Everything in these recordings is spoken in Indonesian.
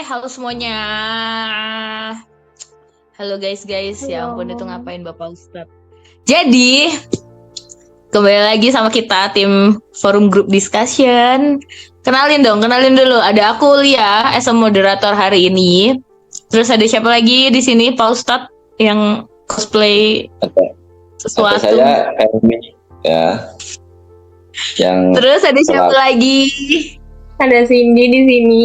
Halo semuanya. Halo guys, ya ampun itu Halo. ngapain Bapak Ustadz. Jadi, kembali lagi sama kita tim forum group discussion. Kenalin dulu. Ada aku Lia as a moderator hari ini. Terus ada siapa lagi di sini Pak Ustadz yang cosplay Ada sesuatu. saya Elmi ya. Terus ada siapa lagi? Ada Cindy di sini.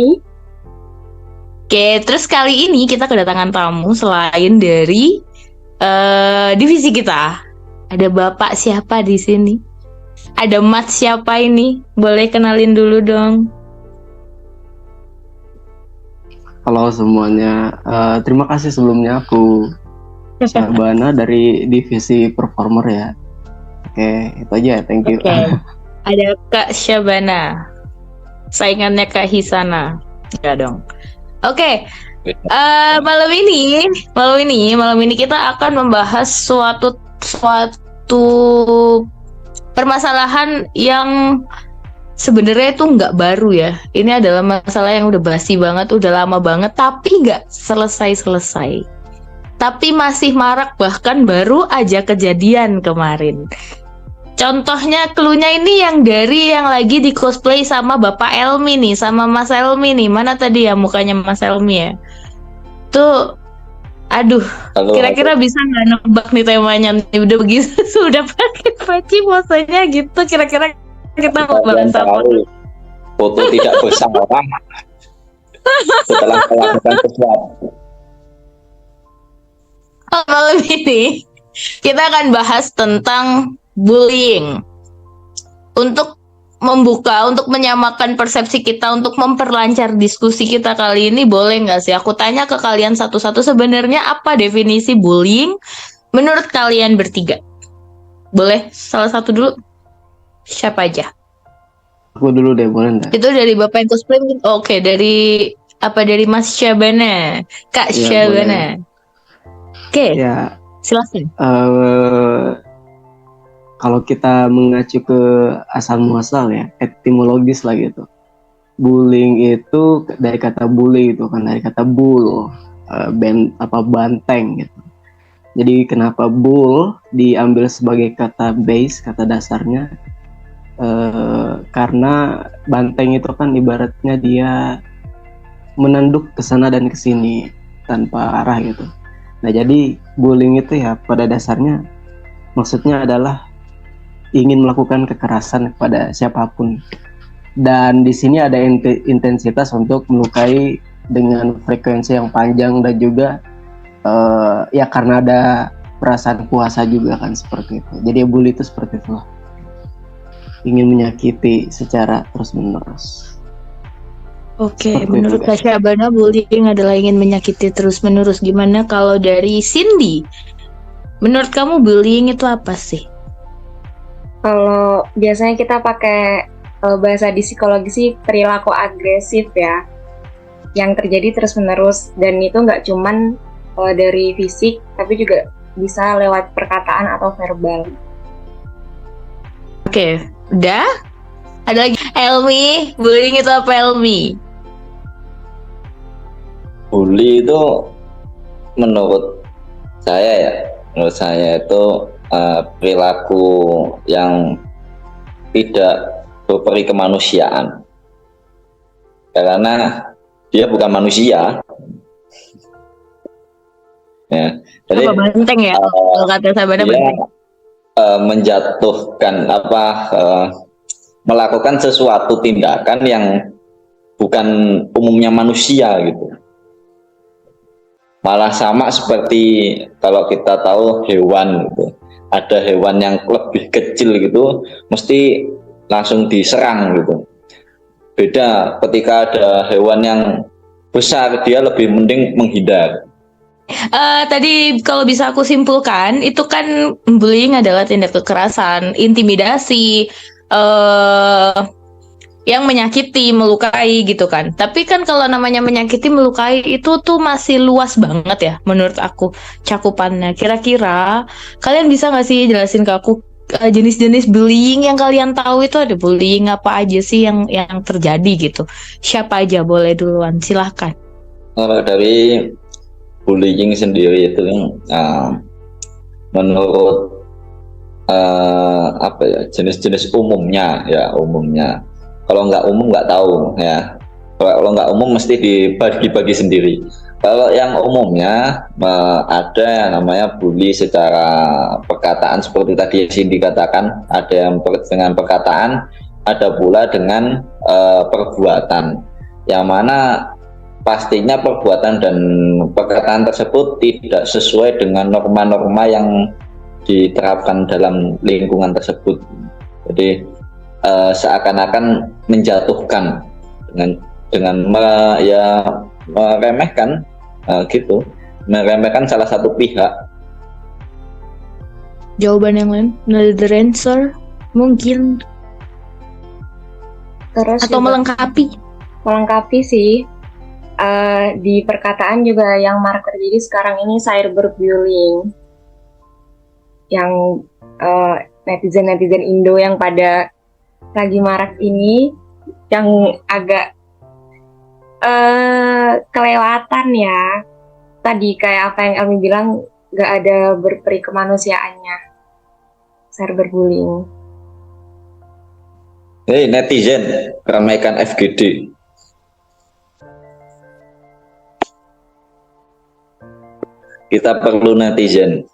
Oke, terus kali ini kita kedatangan tamu selain dari divisi kita. Ada Bapak siapa di sini? Ada Mas siapa ini? Boleh kenalin dulu dong. Halo semuanya, terima kasih sebelumnya aku Syabana dari divisi performer ya. Oke, itu aja, thank you. Oke. Ada Kak Syabana, saingannya Kak Hisana. Ya dong. Oke, malam ini kita akan membahas suatu permasalahan yang sebenarnya itu nggak baru ya. Ini adalah masalah yang udah basi banget, udah lama banget, tapi nggak selesai. Tapi masih marak, bahkan baru aja kejadian kemarin. Contohnya cluenya ini yang lagi di cosplay sama Bapak Elmi nih, sama Mas Elmi nih. Mana tadi ya mukanya Mas Elmi ya? Tuh, aduh, kira-kira bisa nggak nebak nih temanya nih? Udah begitu, sudah pakai peci posenya gitu. Kira-kira kita mau bahas apa? Foto tidak bersalah setelah melakukan sesuatu. Malam ini kita akan bahas tentang bullying. Untuk menyamakan persepsi kita, untuk memperlancar diskusi kita kali ini, boleh nggak sih aku tanya ke kalian satu-satu, sebenarnya apa definisi bullying menurut kalian bertiga? Boleh salah satu dulu? Siapa aja? Aku dulu deh, boleh nggak? Itu dari Bapak yang cosplay. Oke, dari Mas Syabana, Kak Ya, Syabana. Oke, ya, silakan. Kalau kita mengacu ke asal muasal ya, etimologis lah gitu. Bullying itu dari kata bully itu kan, dari kata bull, banteng gitu. Jadi kenapa bull diambil sebagai kata base, kata dasarnya? Karena banteng itu kan ibaratnya dia menanduk ke sana dan ke sini tanpa arah gitu. Nah, jadi bullying itu ya pada dasarnya maksudnya adalah ingin melakukan kekerasan kepada siapapun. Dan di sini ada intensitas untuk melukai dengan frekuensi yang panjang dan juga ya karena ada perasaan puasa juga kan seperti itu. Jadi bully itu seperti itu, ingin menyakiti secara terus-menerus. Oke, menurut Kak Syabana bullying adalah ingin menyakiti terus-menerus. Gimana kalau dari Cindy? Menurut kamu bullying itu apa sih? Kalau biasanya kita pakai bahasa di psikologi sih perilaku agresif ya, yang terjadi terus-menerus, dan itu nggak cuman dari fisik, tapi juga bisa lewat perkataan atau verbal. Oke, udah? Ada lagi? Elmi, bullying itu apa Elmi? Bully itu menurut saya itu perilaku yang tidak berperi kemanusiaan, karena dia bukan manusia. Ya, jadi banteng ya, kalau kata Sabana banteng. Menjatuhkan melakukan sesuatu tindakan yang bukan umumnya manusia gitu. Malah sama seperti kalau kita tahu hewan gitu. Ada hewan yang lebih kecil gitu, mesti langsung diserang gitu. Beda ketika ada hewan yang besar, dia lebih mending menghindar. Tadi kalau bisa aku simpulkan, itu kan bullying adalah tindak kekerasan, intimidasi, yang menyakiti, melukai gitu kan. Tapi kan kalau namanya menyakiti, melukai itu tuh masih luas banget ya menurut aku cakupannya. Kira-kira kalian bisa nggak sih jelasin ke aku jenis-jenis bullying yang kalian tahu? Itu ada bullying apa aja sih yang terjadi gitu? Siapa aja boleh duluan, silahkan. Kalau dari bullying sendiri itu menurut apa ya, jenis-jenis umumnya ya, kalau nggak umum nggak tahu ya, kalau nggak umum mesti dibagi-bagi sendiri. Kalau yang umumnya ada yang namanya bully secara perkataan seperti tadi yang Cindy katakan, ada yang dengan perkataan, ada pula dengan perbuatan, yang mana pastinya perbuatan dan perkataan tersebut tidak sesuai dengan norma-norma yang diterapkan dalam lingkungan tersebut. Jadi seakan-akan menjatuhkan dengan meremehkan, gitu, meremehkan salah satu pihak. Jawaban yang lain, another answer mungkin, Terus atau juga melengkapi. sih, di perkataan juga yang marak terjadi sekarang ini cyberbullying, yang netizen Indo yang pada lagi marak ini, yang agak kelewatan ya. Tadi kayak apa yang Elmi bilang, nggak ada berperi kemanusiaannya, cyberbullying. Hei netizen, ramaikan FGD. Kita perlu netizen.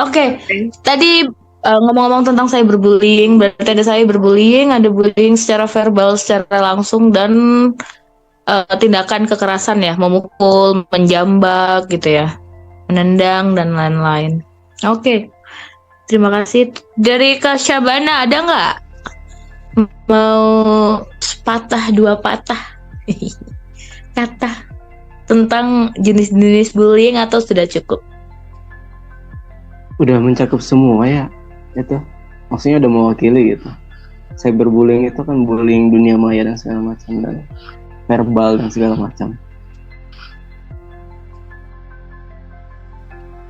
Oke, tadi ngomong-ngomong tentang cyberbullying, berarti ada cyberbullying, ada bullying secara verbal, secara langsung, dan tindakan kekerasan ya, memukul, menjambak gitu ya, menendang dan lain-lain. Oke, terima kasih. Dari Kak Syabana ada nggak mau sepatah dua patah kata tentang jenis-jenis bullying atau sudah cukup? Udah mencakup semua ya, itu maksudnya udah mewakili gitu. Cyberbullying itu kan bullying dunia maya dan segala macam, dan verbal dan segala macam.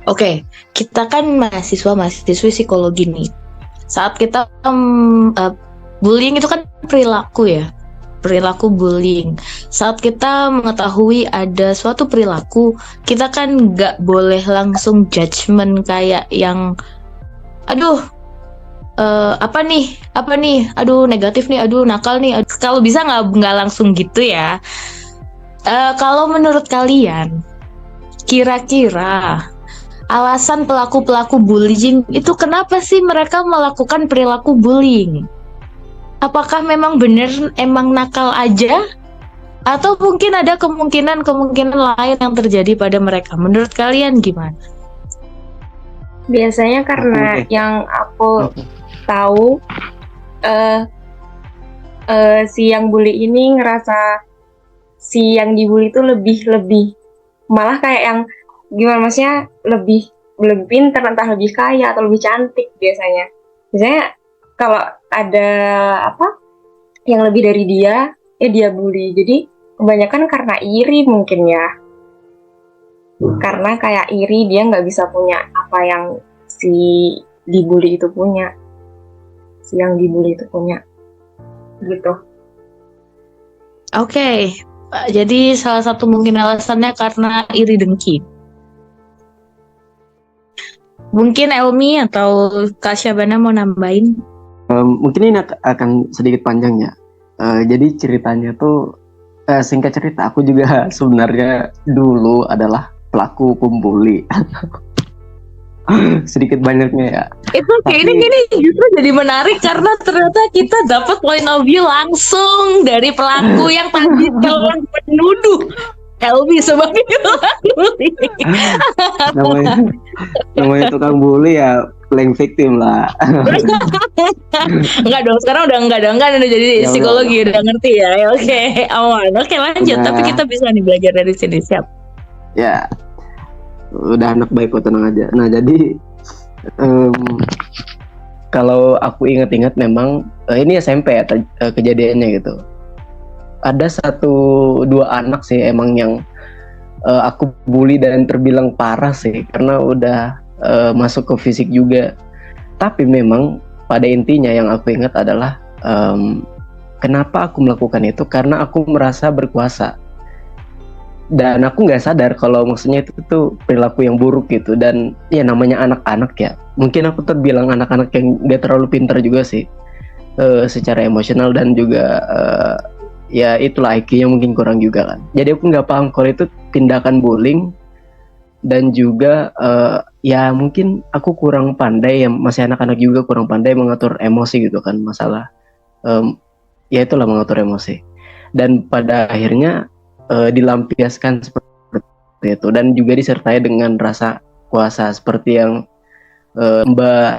Oke, kita kan mahasiswi psikologi nih. Saat kita bullying itu kan perilaku ya, perilaku bullying. Saat kita mengetahui ada suatu perilaku, kita kan nggak boleh langsung judgement kayak yang, aduh, apa nih, aduh negatif nih, aduh nakal nih. Kalau bisa nggak langsung gitu ya. Kalau menurut kalian, kira-kira alasan pelaku-pelaku bullying itu kenapa sih mereka melakukan perilaku bullying? Apakah memang benar emang nakal aja? Atau mungkin ada kemungkinan lain yang terjadi pada mereka? Menurut kalian gimana? Biasanya karena yang aku tahu, si yang bully ini ngerasa si yang dibully itu lebih malah kayak yang gimana, maksudnya lebih pintar, entah lebih kaya atau lebih cantik biasanya. Biasanya kalau ada apa yang lebih dari dia, ya dia bully. Jadi kebanyakan karena iri mungkin ya. Karena kayak iri, dia nggak bisa punya apa yang si dibully itu punya. Si yang dibully itu punya. Gitu. Oke, jadi salah satu mungkin alasannya karena iri dengki. Mungkin Elmi atau Kak Syabana mau nambahin? Mungkin ini akan sedikit panjang ya. Jadi ceritanya tuh, singkat cerita, aku juga sebenarnya dulu adalah pelaku pembuli. Sedikit banyaknya ya. Itu kayak ini justru jadi menarik karena ternyata kita dapat point of view langsung dari pelaku yang tadi telah menuduh Elmi sebagai pelaku. namanya tukang bully ya, playing victim lah. Enggak dong, sekarang udah jadi psikologi, udah ngerti ya. Oke, aman. Oke, lanjut. Udah. Tapi kita bisa nih belajar dari sini, siap. Ya, udah anak baik kok, tenang aja. Nah jadi kalau aku ingat-ingat memang ini SMP ya kejadiannya gitu. Ada 1-2 anak sih emang yang aku bully dan terbilang parah sih, karena udah masuk ke fisik juga. Tapi memang pada intinya yang aku ingat adalah kenapa aku melakukan itu, karena aku merasa berkuasa. dan aku nggak sadar kalau maksudnya itu tuh perilaku yang buruk gitu. Dan ya namanya anak-anak ya, mungkin aku terbilang anak-anak yang nggak terlalu pintar juga sih, secara emosional, dan juga ya itulah IQ-nya mungkin kurang juga kan. Jadi aku nggak paham kalau itu tindakan bullying, dan juga ya mungkin aku kurang pandai, ya masih anak-anak juga kurang pandai mengatur emosi gitu kan, masalah ya itulah mengatur emosi, dan pada akhirnya dilampiaskan seperti itu, dan juga disertai dengan rasa kuasa seperti yang Mbak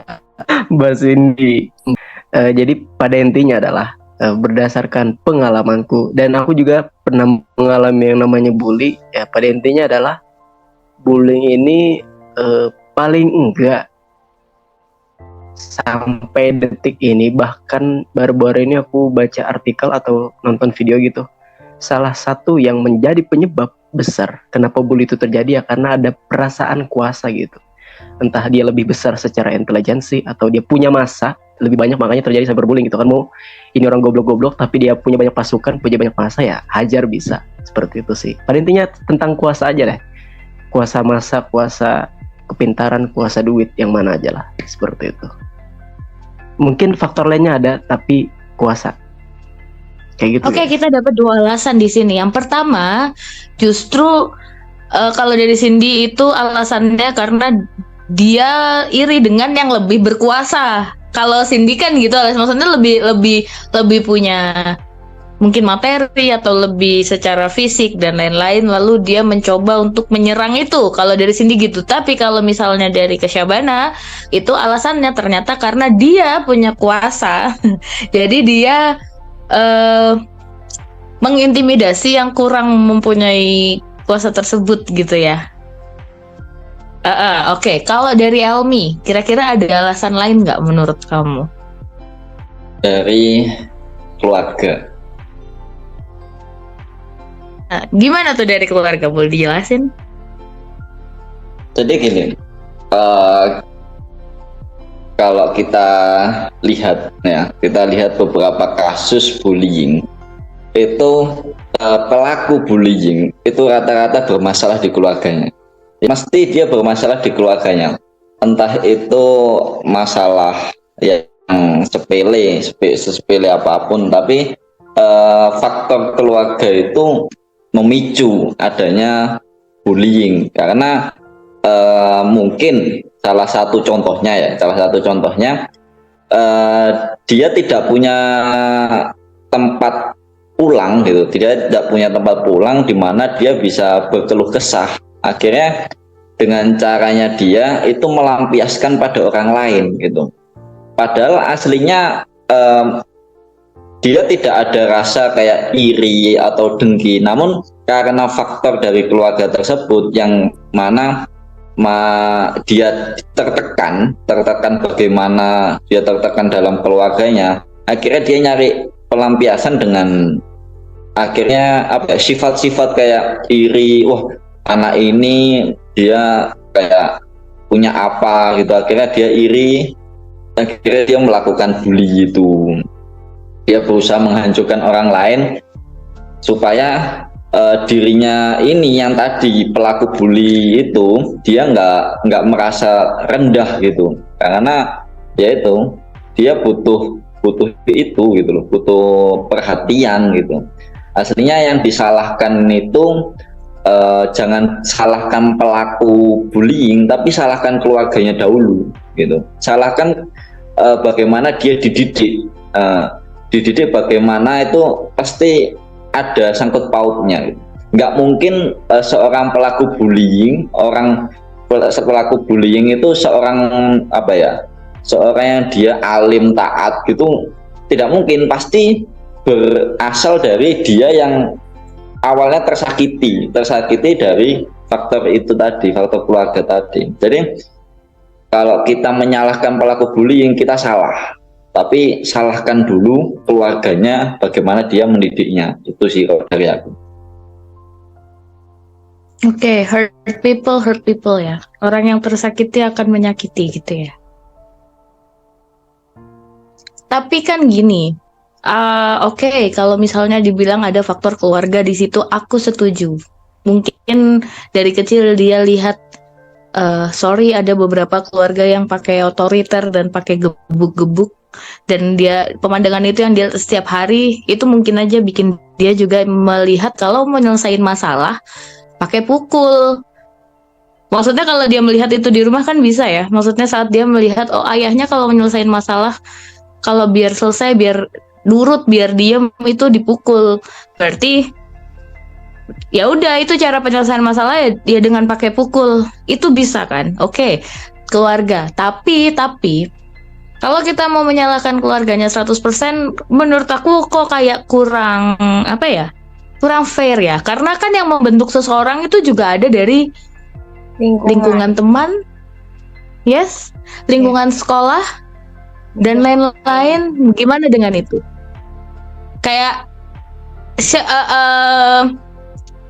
Mbak Cindy. Jadi pada intinya adalah berdasarkan pengalamanku, dan aku juga pernah mengalami yang namanya bully. Ya pada intinya adalah bullying ini paling enggak sampai detik ini, bahkan baru-baru ini aku baca artikel atau nonton video gitu, salah satu yang menjadi penyebab besar kenapa bully itu terjadi ya karena ada perasaan kuasa gitu. Entah dia lebih besar secara intelijensi atau dia punya massa lebih banyak, makanya terjadi cyberbullying gitu kan. Mau ini orang goblok-goblok tapi dia punya banyak pasukan, punya banyak massa, ya hajar bisa. Seperti itu sih. Pada intinya tentang kuasa aja deh. Kuasa massa, kuasa kepintaran, kuasa duit, yang mana aja lah. Seperti itu. Mungkin faktor lainnya ada, tapi kuasa. Kayak gitu. Oke, kita dapat 2 alasan di sini. Yang pertama, justru kalau dari Cindy itu alasannya karena dia iri dengan yang lebih berkuasa. Kalau Cindy kan gitu, maksudnya lebih punya mungkin materi atau lebih secara fisik dan lain-lain, lalu dia mencoba untuk menyerang itu. Kalau dari Cindy gitu. Tapi kalau misalnya dari Kesyabana, itu alasannya ternyata karena dia punya kuasa. Jadi dia mengintimidasi yang kurang mempunyai kuasa tersebut gitu ya. Oke. Kalau dari Elmi, kira-kira ada alasan lain nggak menurut kamu? Dari keluarga. Nah, gimana tuh dari keluarga? Boleh dijelasin? Jadi gini, kalau kita lihat ya, kita lihat beberapa kasus bullying itu, pelaku bullying itu rata-rata bermasalah di keluarganya. Mesti dia bermasalah di keluarganya, entah itu masalah yang sepele apapun, tapi faktor keluarga itu memicu adanya bullying. Karena mungkin salah satu contohnya dia tidak punya tempat pulang gitu, dia tidak punya tempat pulang di mana dia bisa berkeluh kesah. Akhirnya dengan caranya dia itu melampiaskan pada orang lain gitu. Padahal aslinya dia tidak ada rasa kayak iri atau dengki, namun karena faktor dari keluarga tersebut yang mana dia tertekan bagaimana dia tertekan dalam keluarganya, akhirnya dia nyari pelampiasan dengan akhirnya sifat-sifat kayak iri. Wah, anak ini dia kayak punya apa gitu, akhirnya dia iri, akhirnya dia melakukan bully itu. Dia berusaha menghancurkan orang lain supaya dirinya ini yang tadi pelaku bully itu dia nggak merasa rendah gitu, karena ya itu dia butuh itu gitu loh, butuh perhatian gitu. Aslinya yang disalahkan itu jangan salahkan pelaku bullying, tapi salahkan keluarganya dahulu gitu. Salahkan bagaimana dia dididik bagaimana, itu pasti ada sangkut pautnya gitu. Nggak mungkin seorang pelaku bullying itu seorang seorang yang dia alim taat gitu, tidak mungkin. Pasti berasal dari dia yang awalnya tersakiti dari faktor itu tadi, faktor keluarga tadi. Jadi kalau kita menyalahkan pelaku bullying, kita salah, tapi salahkan dulu keluarganya, bagaimana dia mendidiknya. Itu sih kalau dari aku. Oke, hurt people ya. Orang yang tersakiti akan menyakiti gitu ya. Tapi kan gini, oke, kalau misalnya dibilang ada faktor keluarga di situ, aku setuju. mungkin dari kecil dia lihat sorry ada beberapa keluarga yang pakai otoriter dan pakai gebuk-gebuk, dan dia pemandangan itu yang dia setiap hari, itu mungkin aja bikin dia juga melihat kalau menyelesaikan masalah pakai pukul. Maksudnya kalau dia melihat itu di rumah kan bisa ya, maksudnya saat dia melihat oh ayahnya kalau menyelesaikan masalah, kalau biar selesai, biar nurut, biar diem, itu dipukul. Berarti ya udah, itu cara penyelesaian masalah ya dengan pakai pukul. Itu bisa kan? Oke, keluarga. Tapi kalau kita mau menyalahkan keluarganya 100%, menurut aku kok kayak kurang apa ya? Kurang fair ya. Karena kan yang membentuk seseorang itu juga ada dari lingkungan teman. Yes, lingkungan sekolah dan lain-lain. Gimana dengan itu? Kayak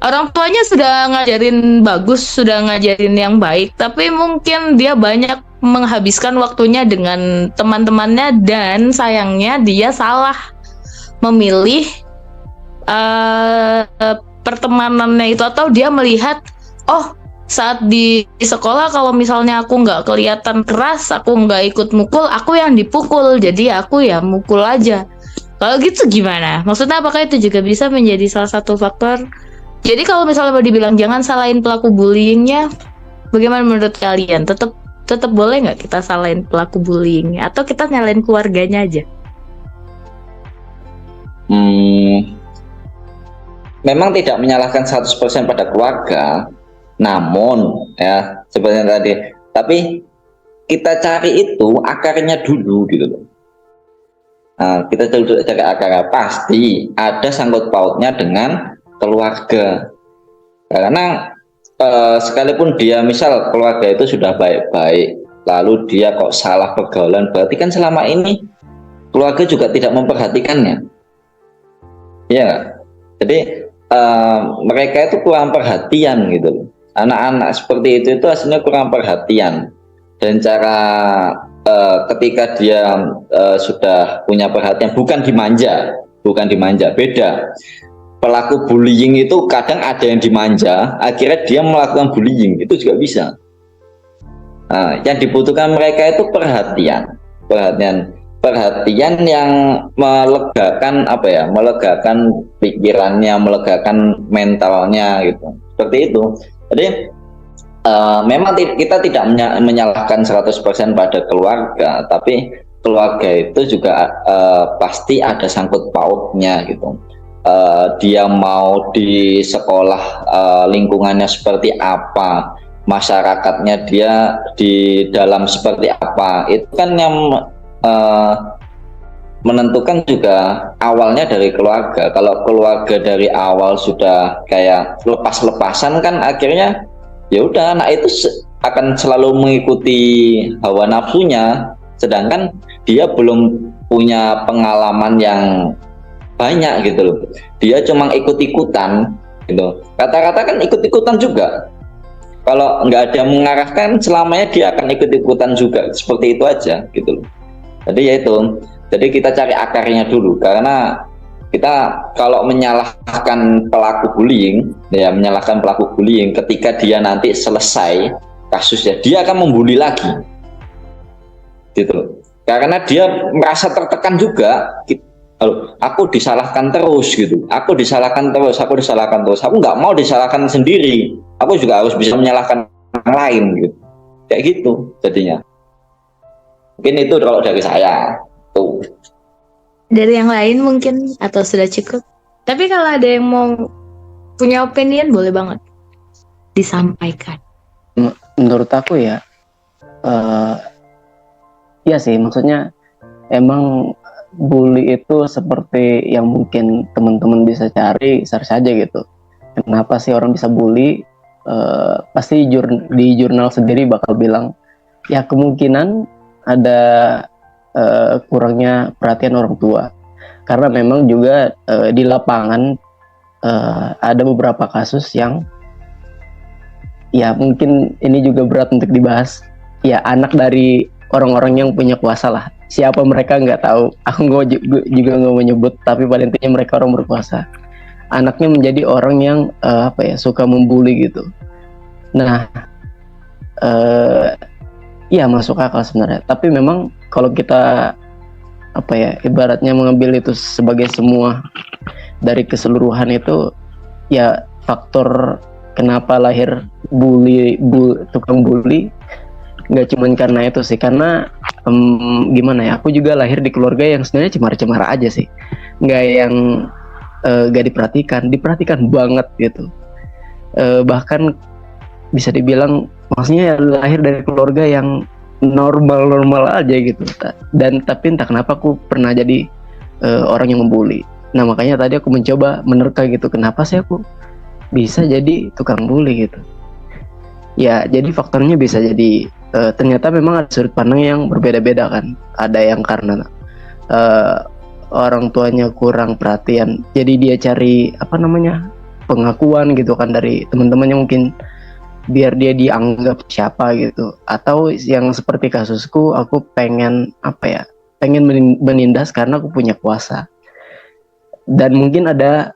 orang tuanya sudah ngajarin bagus, sudah ngajarin yang baik, tapi mungkin dia banyak menghabiskan waktunya dengan teman-temannya, dan sayangnya dia salah memilih pertemanannya itu, atau dia melihat oh saat di sekolah kalau misalnya aku nggak kelihatan keras, aku nggak ikut mukul, aku yang dipukul, jadi aku ya mukul aja. Kalau gitu gimana? Maksudnya apakah itu juga bisa menjadi salah satu faktor? Jadi kalau misalnya mau dibilang jangan salahin pelaku bullyingnya, bagaimana menurut kalian? Tetap boleh nggak kita salahin pelaku bullyingnya, atau kita nyalain keluarganya aja? Memang tidak menyalahkan 100% pada keluarga, namun ya seperti yang tadi, tapi kita cari itu akarnya dulu gitu loh. Nah, kita cari akarnya, pasti ada sangkut pautnya dengan keluarga, karena sekalipun dia misal keluarga itu sudah baik-baik, lalu dia kok salah pergaulan, berarti kan selama ini keluarga juga tidak memperhatikannya, ya. Jadi mereka itu kurang perhatian gitu. Anak-anak seperti itu aslinya kurang perhatian, dan cara ketika dia sudah punya perhatian, bukan dimanja, beda. Pelaku bullying itu kadang ada yang dimanja, akhirnya dia melakukan bullying, itu juga bisa. Nah, yang dibutuhkan mereka itu perhatian yang melegakan melegakan pikirannya, melegakan mentalnya gitu. Seperti itu. Jadi memang kita tidak menyalahkan 100% pada keluarga, tapi keluarga itu juga pasti ada sangkut pautnya gitu. Dia mau di sekolah lingkungannya seperti apa, masyarakatnya dia di dalam seperti apa, itu kan yang menentukan juga awalnya dari keluarga. Kalau keluarga dari awal sudah kayak lepas-lepasan, kan akhirnya ya udah anak itu akan selalu mengikuti hawa nafsunya, sedangkan dia belum punya pengalaman yang banyak gitu loh. Dia cuma ikut-ikutan gitu. Kata-kata kan ikut-ikutan juga. Kalau nggak ada yang mengarahkan, selamanya dia akan ikut-ikutan juga. Seperti itu aja gitu loh. Jadi ya itu. Jadi kita cari akarnya dulu, karena kita kalau menyalahkan pelaku bullying, ya menyalahkan pelaku bullying ketika dia nanti selesai kasusnya, dia akan membuli lagi. Gitu. Karena dia merasa tertekan juga. Aku disalahkan terus gitu, aku disalahkan terus, aku nggak mau disalahkan sendiri, aku juga harus bisa menyalahkan orang lain gitu, kayak gitu jadinya. Mungkin itu kalau dari saya tuh. Dari yang lain mungkin, atau sudah cukup? Tapi kalau ada yang mau punya opinion, boleh banget disampaikan. Menurut aku ya, ya sih, maksudnya emang bully itu seperti yang mungkin teman-teman bisa cari saja gitu. Kenapa sih orang bisa bully? Pasti di jurnal sendiri bakal bilang ya kemungkinan ada kurangnya perhatian orang tua, karena memang juga di lapangan ada beberapa kasus yang ya mungkin ini juga berat untuk dibahas, ya anak dari orang-orang yang punya kuasa lah. Siapa mereka nggak tahu, aku juga nggak mau nyebut, tapi pada intinya mereka orang berkuasa. anaknya menjadi orang yang suka membuli gitu. Nah, ya masuk akal sebenarnya. Tapi memang kalau kita ibaratnya mengambil itu sebagai semua dari keseluruhan itu, ya faktor kenapa lahir tukang bully nggak cuman karena itu sih, karena gimana ya, aku juga lahir di keluarga yang sebenarnya cemar-cemar aja sih, nggak yang nggak diperhatikan banget gitu. Bahkan bisa dibilang maksudnya lahir dari keluarga yang normal aja gitu, dan tapi entah kenapa aku pernah jadi orang yang membuli. Nah makanya tadi aku mencoba menerka gitu, kenapa sih aku bisa jadi tukang bully gitu. Ya jadi faktornya bisa jadi ternyata memang ada sudut pandang yang berbeda-beda kan. Ada yang karena orang tuanya kurang perhatian, jadi dia cari pengakuan gitu kan dari teman-temannya mungkin, biar dia dianggap siapa gitu. Atau yang seperti kasusku, aku pengen menindas karena aku punya kuasa. Dan mungkin ada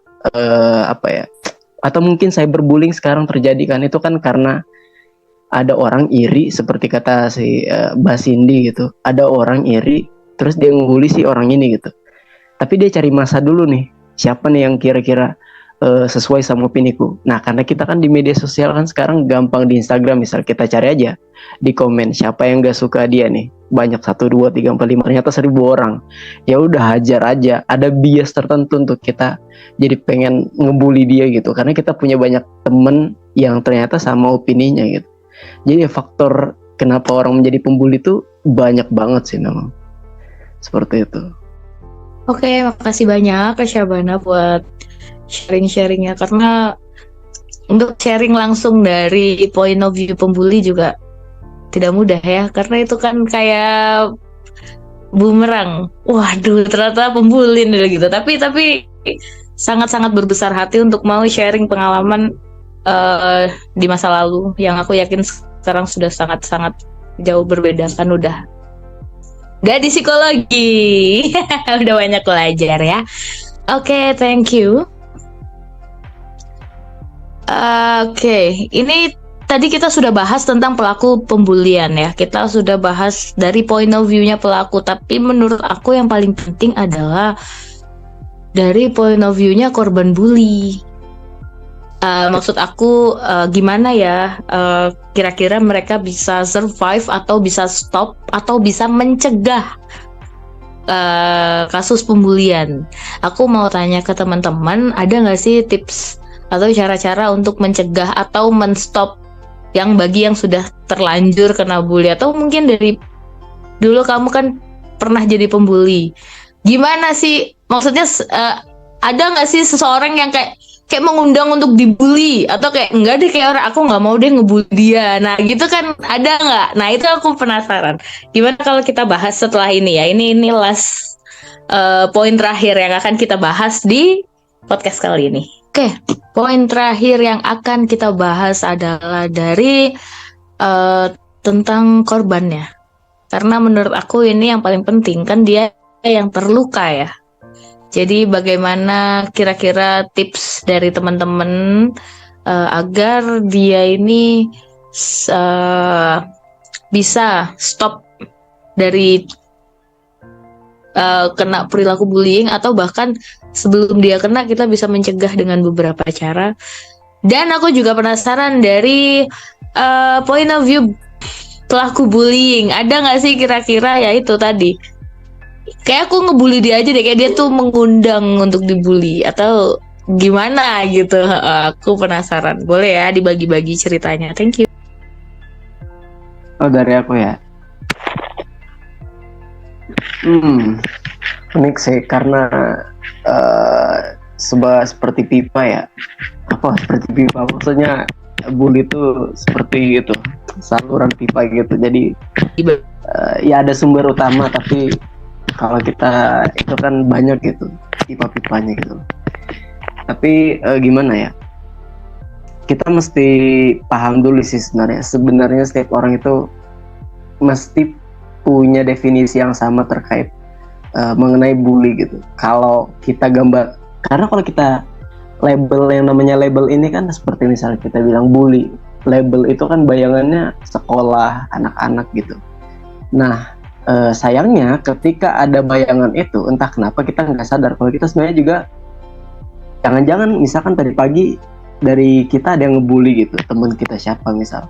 atau mungkin cyberbullying sekarang terjadi kan, itu kan karena ada orang iri, seperti kata si Mbak Cindy gitu, ada orang iri terus dia ngebully si orang ini gitu, tapi dia cari masa dulu nih, siapa nih yang kira-kira sesuai sama opiniku. Nah karena kita kan di media sosial kan sekarang gampang, di Instagram misal kita cari aja di komen siapa yang gak suka dia nih, banyak 1, 2, 3, 4, 5, ternyata 1000 orang. Ya udah hajar aja, ada bias tertentu untuk kita jadi pengen ngebully dia gitu, karena kita punya banyak temen yang ternyata sama opininya gitu. Jadi faktor kenapa orang menjadi pembuli itu banyak banget sih memang, seperti itu. Oke, makasih banyak Kak Syabana buat sharing-sharingnya, karena untuk sharing langsung dari point of view pembuli juga tidak mudah ya, karena itu kan kayak bumerang. Waduh, ternyata pembuli gitu. Tapi sangat-sangat berbesar hati untuk mau sharing pengalaman di masa lalu yang aku yakin sekarang sudah sangat-sangat jauh berbeda kan, udah gak di psikologi. Udah banyak belajar ya. Oke, thank you. Oke, ini tadi kita sudah bahas tentang pelaku pembulian ya. Kita sudah bahas dari point of view-nya pelaku, tapi menurut aku yang paling penting adalah dari point of view-nya korban bully. Maksud aku gimana ya kira-kira mereka bisa survive atau bisa stop atau bisa mencegah kasus pembulian. Aku mau tanya ke teman-teman, ada nggak sih tips atau cara-cara untuk mencegah atau menstop yang bagi yang sudah terlanjur kena bully, atau mungkin dari dulu kamu kan pernah jadi pembuli. Gimana sih, maksudnya ada nggak sih seseorang yang kayak mengundang untuk dibully, atau kayak enggak deh, kayak orang aku nggak mau deh ngebully dia. Nah gitu kan, ada nggak? Nah itu aku penasaran. Gimana kalau kita bahas setelah ini ya? Ini last poin terakhir yang akan kita bahas di podcast kali ini. Oke, poin terakhir yang akan kita bahas adalah dari tentang korbannya. Karena menurut aku ini yang paling penting, kan dia yang terluka ya. Jadi bagaimana kira-kira tips dari teman-teman agar dia ini bisa stop dari kena perilaku bullying, atau bahkan sebelum dia kena kita bisa mencegah dengan beberapa cara. Dan aku juga penasaran dari point of view pelaku bullying, ada nggak sih kira-kira ya itu tadi, kayak aku ngebully dia aja deh, kayak dia tuh mengundang untuk dibully atau gimana gitu. Aku penasaran, boleh ya dibagi-bagi ceritanya. Thank you. Oh dari aku ya. Unik sih, karena seperti pipa ya. Apa seperti pipa? Maksudnya bully itu seperti itu, saluran pipa gitu. Jadi ya ada sumber utama, tapi kalau kita itu kan banyak gitu pipa-pipanya gitu. Tapi gimana ya? Kita mesti paham dulu sih sebenarnya. Sebenarnya setiap orang itu mesti punya definisi yang sama terkait mengenai bully gitu. Kalau kita karena kalau kita label yang namanya label ini kan seperti misalnya kita bilang bully. Label itu kan bayangannya sekolah, anak-anak gitu. Nah, sayangnya ketika ada bayangan itu, entah kenapa kita nggak sadar kalau kita sebenarnya juga jangan-jangan misalkan tadi pagi dari kita ada yang ngebully gitu, teman kita siapa misal.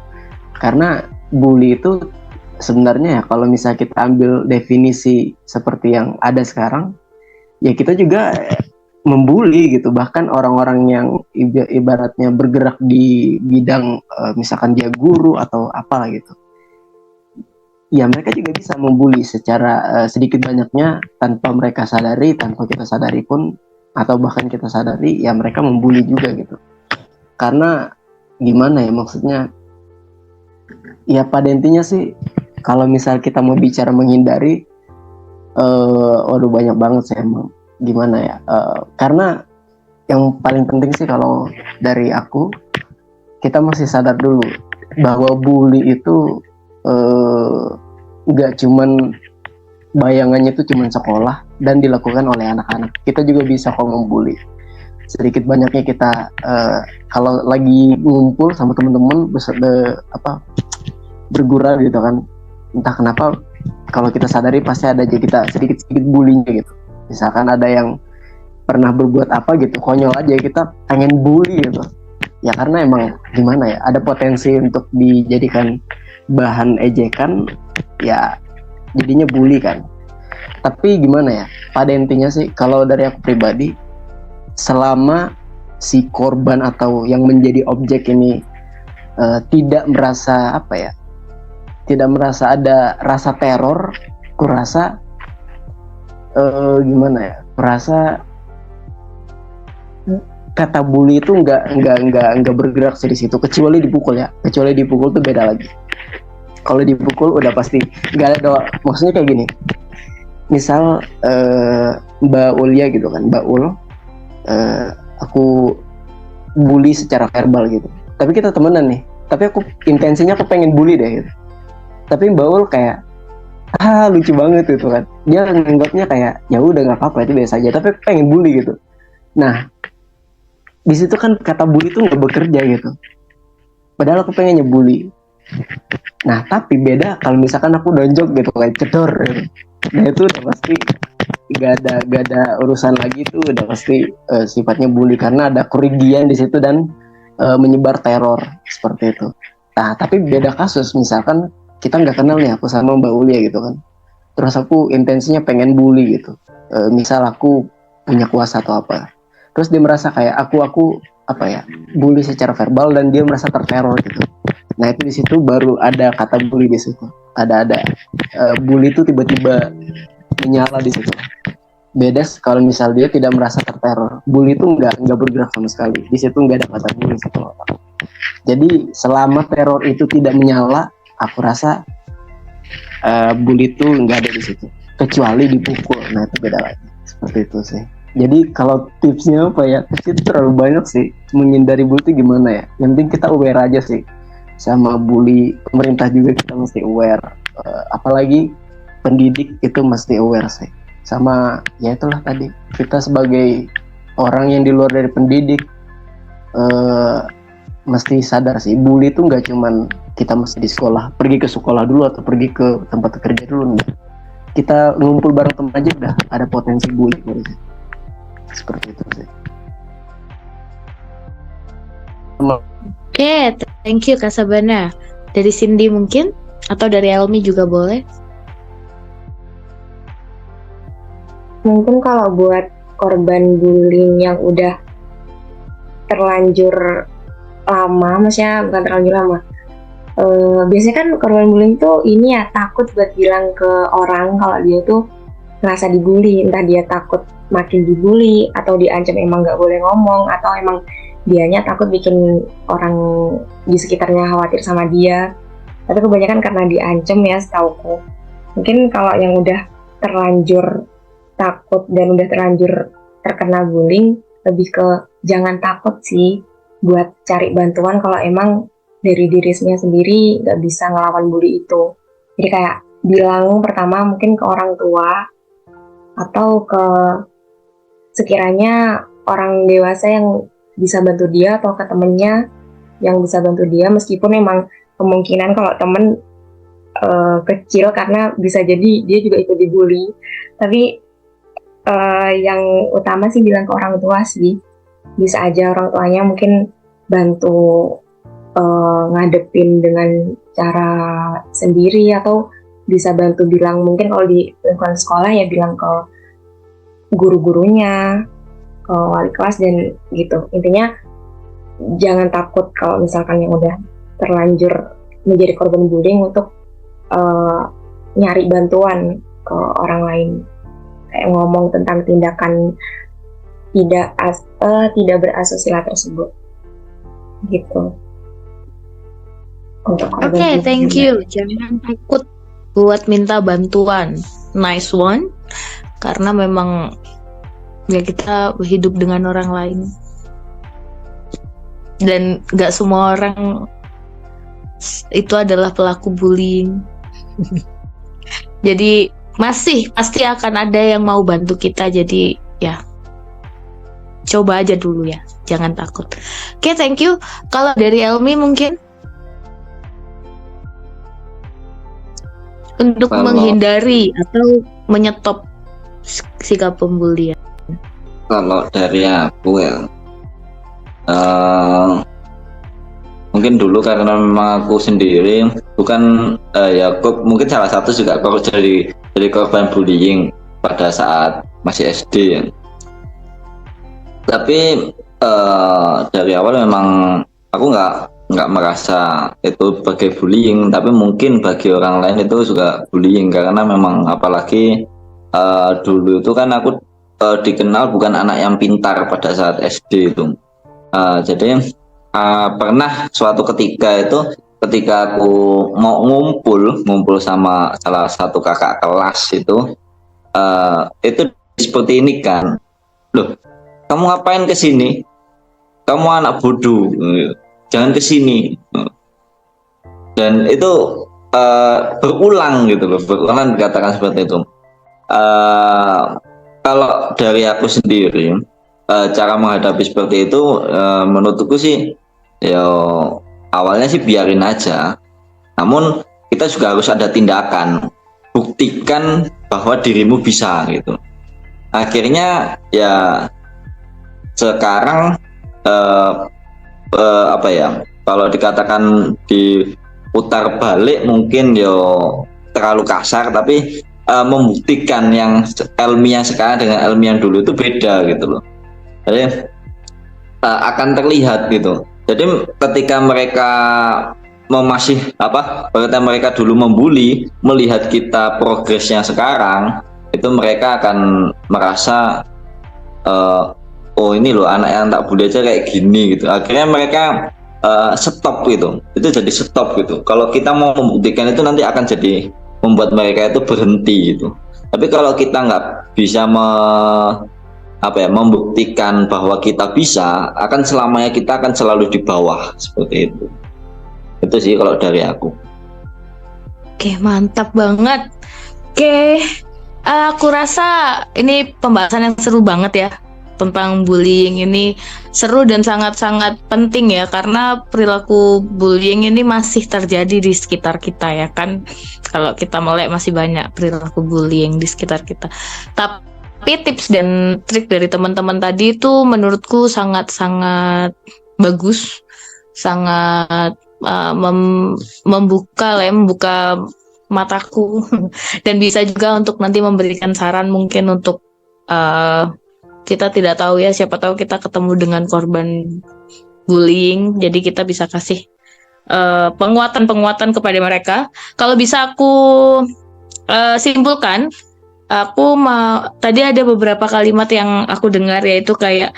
Karena bully itu sebenarnya ya kalau misalnya kita ambil definisi seperti yang ada sekarang, ya kita juga membuli gitu. Bahkan orang-orang yang ibaratnya bergerak di bidang misalkan dia guru atau apalah gitu, ya mereka juga bisa membuli secara sedikit banyaknya tanpa mereka sadari, tanpa kita sadari pun, atau bahkan kita sadari, ya mereka membuli juga gitu. Karena gimana ya, maksudnya ya pada intinya sih kalau misal kita mau bicara menghindari, waduh banyak banget sih emang. Gimana ya, karena yang paling penting sih kalau dari aku, kita mesti sadar dulu bahwa bully itu nggak cuman bayangannya itu cuman sekolah dan dilakukan oleh anak-anak. Kita juga bisa kok membuli. Sedikit banyaknya kita kalau lagi ngumpul sama teman-teman bergurau gitu kan, entah kenapa kalau kita sadari pasti ada aja kita sedikit-sedikit bullyingnya gitu. Misalkan ada yang pernah berbuat apa gitu, konyol aja kita pengen bully gitu. Ya karena emang gimana ya, ada potensi untuk dijadikan bahan ejekan, ya jadinya bully kan. Tapi gimana ya, pada intinya sih kalau dari aku pribadi, selama si korban atau yang menjadi objek ini tidak merasa tidak merasa ada rasa teror, kurasa gimana ya, kurasa kata bully itu nggak bergerak di situ, kecuali dipukul ya. Kecuali dipukul tuh beda lagi. Kalau dipukul udah pasti nggak ada. Maksudnya kayak gini, misal Mbak Ulia gitu kan, Mbak Ul, aku bully secara verbal gitu. Tapi kita temenan nih. Tapi aku intensinya aku pengen bully deh gitu. Tapi Mbak Ul kayak lucu banget gitu kan. Dia nganggapnya kayak ya udah nggak apa-apa itu biasa aja. Tapi pengen bully gitu. Nah di situ kan kata bully itu nggak bekerja gitu. Padahal aku pengen nyebully. Nah tapi beda kalau misalkan aku donjok gitu kayak cedor gitu. Nah itu udah pasti gak ada urusan lagi, tuh udah pasti sifatnya bully karena ada kerugian di situ dan menyebar teror seperti itu. Nah tapi beda kasus misalkan kita nggak kenal nih aku sama Mbak Ulia gitu kan, terus aku intensinya pengen bully gitu, misal aku punya kuasa atau apa, terus dia merasa kayak aku bully secara verbal dan dia merasa terteror gitu. Nah itu di situ baru ada kata bully di situ, ada bully itu tiba-tiba menyala di situ. Beda kalau misal dia tidak merasa terteror, bully itu nggak bergerak sama sekali, di situ nggak ada kata bully situ. Jadi selama teror itu tidak menyala, aku rasa bully itu nggak ada di situ, kecuali dipukul. Nah itu beda lagi, seperti itu sih. Jadi kalau tipsnya apa ya, itu terlalu banyak sih. Menghindari bully itu gimana ya, yang penting kita aware aja sih sama bully. Pemerintah juga kita mesti aware, apalagi pendidik itu mesti aware sih. Sama ya itulah tadi, kita sebagai orang yang di luar dari pendidik mesti sadar sih, bully itu nggak cuman kita mesti di sekolah, pergi ke sekolah dulu atau pergi ke tempat kerja dulu, enggak. Kita ngumpul bareng teman aja udah ada potensi bully gitu. Seperti itu sih. Oke, thank you Kak Sabana. Dari Cindy mungkin, atau dari Elmi juga boleh. Mungkin kalau buat korban bullying yang udah terlanjur lama, maksudnya bukan terlanjur lama, biasanya kan korban bullying tuh ini ya, takut buat bilang ke orang kalau dia tuh ngerasa dibully. Entah dia takut makin dibully, atau diancam emang gak boleh ngomong, atau emang dianya takut bikin orang di sekitarnya khawatir sama dia. Tapi kebanyakan karena diancam ya setauku. Mungkin kalau yang udah terlanjur takut dan udah terlanjur terkena bullying, lebih ke jangan takut sih buat cari bantuan kalau emang dari dirinya sendiri gak bisa ngelawan bully itu. Jadi kayak bilang pertama mungkin ke orang tua, atau ke sekiranya orang dewasa yang bisa bantu dia atau ke temennya yang bisa bantu dia, meskipun memang kemungkinan kalau temen kecil karena bisa jadi dia juga ikut dibully, tapi yang utama sih bilang ke orang tua sih. Bisa aja orang tuanya mungkin bantu ngadepin dengan cara sendiri, atau bisa bantu bilang, mungkin kalau di lingkungan sekolah ya bilang ke guru-gurunya, ke wali kelas dan gitu. Intinya jangan takut kalau misalkan yang udah terlanjur menjadi korban bullying untuk nyari bantuan ke orang lain, kayak ngomong tentang tindakan tidak berasusila tersebut gitu. Untuk korban Oke, bullying. thank you. Jangan takut buat minta bantuan. Nice one. Karena memang ya kita hidup dengan orang lain. Dan gak semua orang itu adalah pelaku bullying. Jadi masih pasti akan ada yang mau bantu kita. Jadi ya coba aja dulu ya. Jangan takut. Oke, thank you. Kalau dari Elmi mungkin untuk Kalau- menghindari atau menyetop sikap pembulian. Kalau dari aku ya, mungkin dulu karena memang aku sendiri bukan mungkin salah satu juga dari korban bullying pada saat masih SD ya. Tapi dari awal memang aku nggak merasa itu sebagai bullying, tapi mungkin bagi orang lain itu juga bullying, karena memang apalagi dulu itu kan aku dikenal bukan anak yang pintar pada saat SD itu. Jadi pernah suatu ketika aku mau ngumpul sama salah satu kakak kelas itu seperti ini kan, loh kamu ngapain kesini? Kamu anak bodoh, jangan kesini. Dan itu berulang gitu loh, berulang dikatakan seperti itu. Kalau dari aku sendiri, cara menghadapi seperti itu, menurutku sih, ya awalnya sih biarin aja. Namun kita juga harus ada tindakan, buktikan bahwa dirimu bisa gitu. Akhirnya ya sekarang kalau dikatakan diputar balik mungkin terlalu kasar, tapi membuktikan yang ilmiah sekarang dengan ilmiah dulu itu beda gitu loh. Jadi akan terlihat gitu. Jadi ketika mereka ketika mereka dulu membuli, melihat kita progresnya sekarang, itu mereka akan merasa oh ini loh anak yang tak bully aja kayak gini gitu. Akhirnya mereka stop gitu. Itu jadi stop gitu. Kalau kita mau membuktikan itu nanti akan jadi membuat mereka itu berhenti gitu. Tapi kalau kita nggak bisa membuktikan bahwa kita bisa, akan selamanya kita akan selalu di bawah seperti itu. Itu sih kalau dari aku. Oke, mantap banget. Oke, aku rasa ini pembahasan yang seru banget ya. Tentang bullying ini seru dan sangat-sangat penting ya, karena perilaku bullying ini masih terjadi di sekitar kita ya kan. Kalau kita melek masih banyak perilaku bullying di sekitar kita. Tapi tips dan trik dari teman-teman tadi itu menurutku sangat-sangat bagus, sangat membuka mataku dan bisa juga untuk nanti memberikan saran mungkin untuk kita tidak tahu ya, siapa tahu kita ketemu dengan korban bullying, jadi kita bisa kasih penguatan kepada mereka. Kalau bisa aku simpulkan, tadi ada beberapa kalimat yang aku dengar, yaitu kayak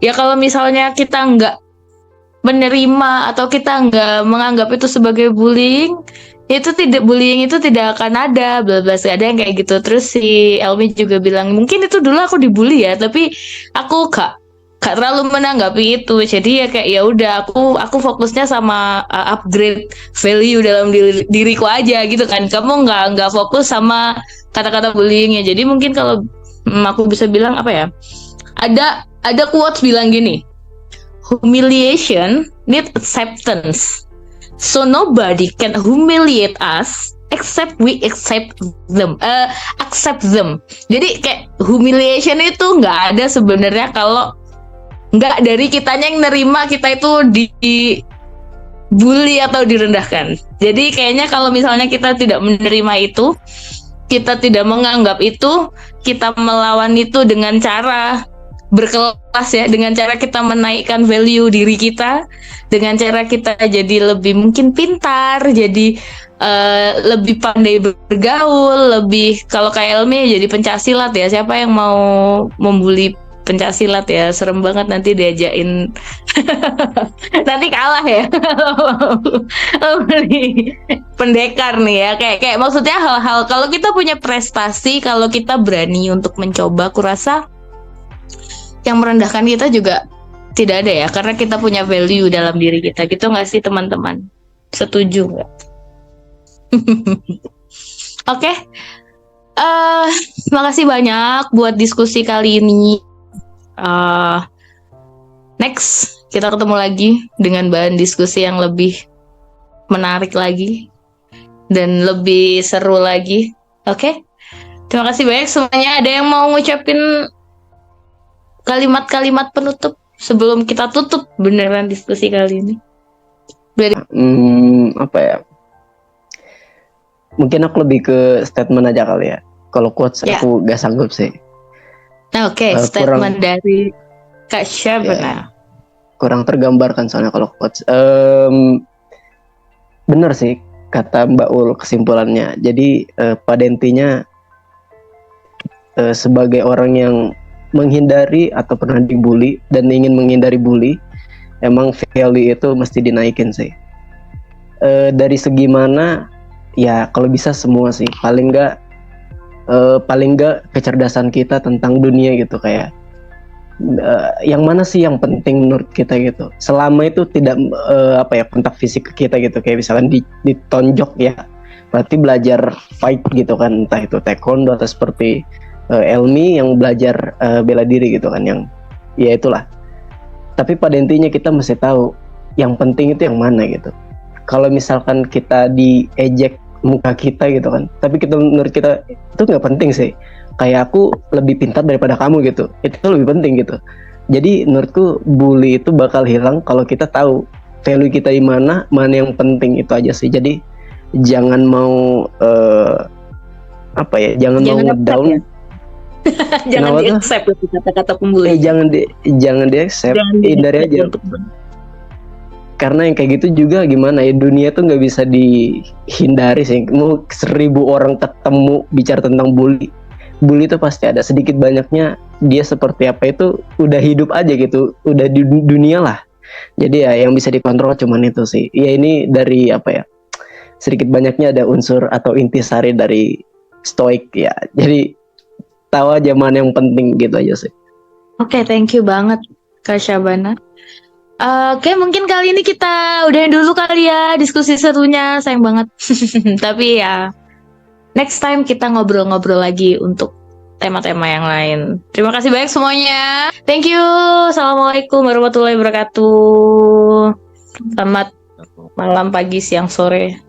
ya kalau misalnya kita nggak menerima atau kita nggak menganggap itu sebagai bullying, bullying itu tidak akan ada, bla bla, ada yang kayak gitu. Terus si Elmi juga bilang mungkin itu dulu aku dibully ya, tapi aku gak terlalu menanggapi itu. Jadi ya kayak ya udah aku fokusnya sama upgrade value dalam diriku aja gitu kan. Kamu nggak fokus sama kata-kata bullyingnya. Jadi mungkin kalau aku bisa bilang apa ya? Ada quotes bilang gini, humiliation need acceptance. So nobody can humiliate us except we accept them. Accept them. Jadi kayak humiliation itu nggak ada sebenarnya kalau nggak dari kitanya yang nerima kita itu dibully atau direndahkan. Jadi kayaknya kalau misalnya kita tidak menerima itu, kita tidak menganggap itu, kita melawan itu dengan cara berkelas ya, dengan cara kita menaikkan value diri kita, dengan cara kita jadi lebih mungkin pintar, jadi lebih pandai bergaul, lebih kalau kayak Elmi jadi pencaksilat ya. Siapa yang mau membuli pencaksilat ya? Serem banget nanti diajain nanti kalah ya. Beli pendekar nih ya, kayak maksudnya hal-hal kalau kita punya prestasi, kalau kita berani untuk mencoba, aku rasa yang merendahkan kita juga tidak ada ya, karena kita punya value dalam diri kita, gitu nggak sih teman-teman? Setuju nggak? Oke, makasih banyak buat diskusi kali ini. Next kita ketemu lagi dengan bahan diskusi yang lebih menarik lagi dan lebih seru lagi. Oke, terima kasih banyak semuanya. Ada yang mau ngucapin kalimat-kalimat penutup sebelum kita tutup beneran diskusi kali ini? Apa ya? Mungkin aku lebih ke statement aja kali ya. Kalau quotes aku gak sanggup sih. Oke, statement dari Kak Syabana. Kurang tergambarkan soalnya kalau quotes. Bener sih kata Mbak Ul kesimpulannya. Jadi pada intinya sebagai orang yang menghindari atau pernah dibully dan ingin menghindari bully, emang value itu mesti dinaikin sih. Dari segi mana? Ya kalau bisa semua sih. Paling nggak kecerdasan kita tentang dunia gitu, kayak yang mana sih yang penting menurut kita gitu. Selama itu tidak kontak fisik ke kita gitu, kayak misalkan ditonjok ya, berarti belajar fight gitu kan, entah itu taekwondo atau seperti Elmi yang belajar bela diri gitu kan, yang ya itulah. Tapi pada intinya kita mesti tahu yang penting itu yang mana gitu. Kalau misalkan kita diejek muka kita gitu kan, tapi kita menurut kita itu nggak penting sih, kayak aku lebih pintar daripada kamu gitu, itu lebih penting gitu. Jadi menurutku bully itu bakal hilang kalau kita tahu value kita di mana yang penting, itu aja sih. Jadi jangan mau jangan mau ngedown ya. Jangan di-accept kata-kata pembuli. Jangan di-accept, hindari aja. Karena yang kayak gitu juga gimana ya, dunia tuh nggak bisa dihindari sih. Mau 1000 orang ketemu bicara tentang bully itu pasti ada, sedikit banyaknya dia seperti apa itu udah hidup aja gitu, udah di dunia lah. Jadi ya yang bisa dikontrol cuman itu sih. Ya ini dari sedikit banyaknya ada unsur atau intisari dari stoik ya. Jadi tahu aja mana yang penting gitu aja sih. Oke, thank you banget Kak Syabana. Oke, mungkin kali ini kita udahin dulu kali ya diskusi serunya, sayang banget. Tapi ya next time kita ngobrol-ngobrol lagi untuk tema-tema yang lain. Terima kasih banyak semuanya. Thank you. Assalamualaikum warahmatullahi wabarakatuh. Selamat malam, pagi, siang, sore.